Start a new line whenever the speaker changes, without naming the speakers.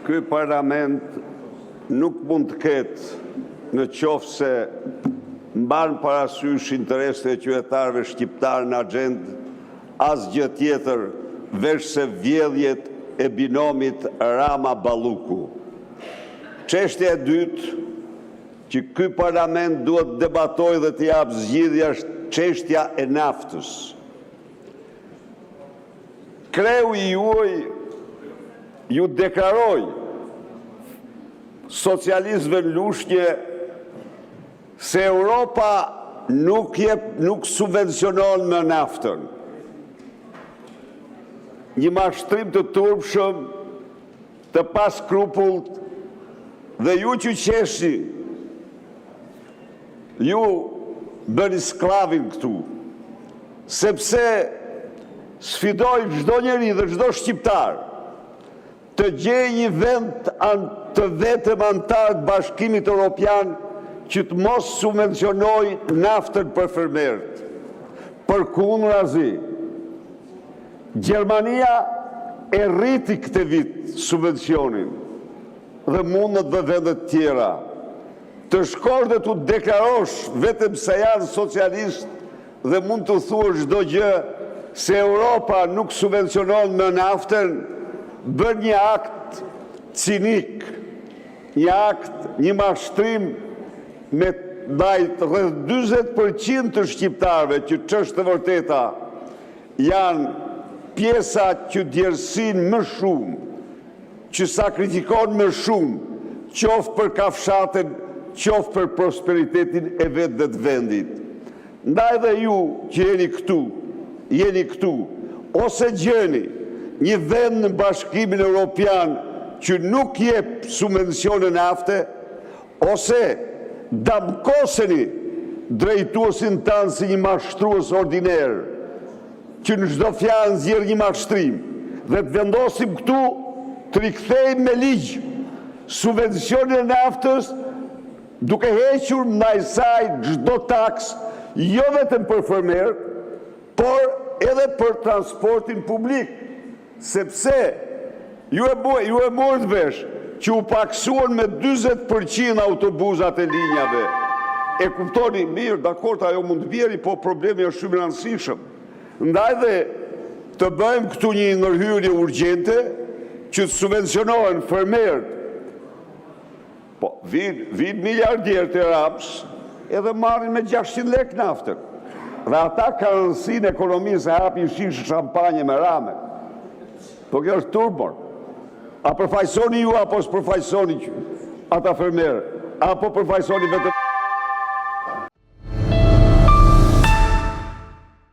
Ky parlament nuk mund të ketë në qoftë se mban parasysh interesat e qytetarëve shqiptar në agjendë asgjë tjetër veç se vjedhjet e binomit Rama-Balluku. Çështja e dytë që ky parlament duhet debatojë dhe të japë zgjidhje është çështja e naftës. Kreu i juaj ju deklaroi socialistëve në lushnje se Europa nuk subvencionon me naftën. Një mashtrim të turpshëm, të pa skrupullt, dhe ju që qeshi, ju bëni sklavin këtu, sepse sfidoj çdo njeri dhe çdo shqiptar të gjejë një vend të vetëm antar të Bashkimit Evropian që të mos subvencionoj naftën për fermerët. Përkundrazi, Gjermania e rriti këtë vit subvencionin dhe mundet dhe vendet tjera. Të shkosh dhe të deklarosh vetëm se janë socialist dhe mund të thuash çdo gjë se Europa nuk subvencionon me naftën, bën një akt cinik, një mashtrim me rreth 40% të shqiptarëve që ç'është e vërteta janë pjesa që djersin më shumë, që sakrifikon më shumë, qoftë për kafshatën, qoftë për prosperitetin e vetë dhe të vendit. Ndaj dhe ju që jeni këtu, ose gjeni një vend në Bashkimin Evropian që nuk jep subvencione nafte, ose damkoseni drejtuesin tanë si një mashtrues ordiner, që në çdo fjalë nxjerr një mashtrim, dhe të vendosim këtu të rikthejmë me ligj subvencionin e naftës, duke hequr ndaj saj çdo taks, jo vetëm për fermerët, por edhe për transportin publik, sepse ju e morët vesh që u paksuan me 40% autobusat e linjave. E kuptoni mirë, dakord, ajo mund të vjeri, po problemi është shumë i rëndësishëm. Ndaj dhe të bëjmë këtu një ndërhyrje urgjente që të subvencionohen fermerët. Po, vin miliardierë të raps edhe marrin me 600 lek naftën. Dhe ata ka rëndësinë ekonomisë e hapin shishe shampanje me rame. Po kjo është turbor. A përfaqësoni ju apo s'përfaqësoni ata fermerë? Apo përfaqësoni vetëm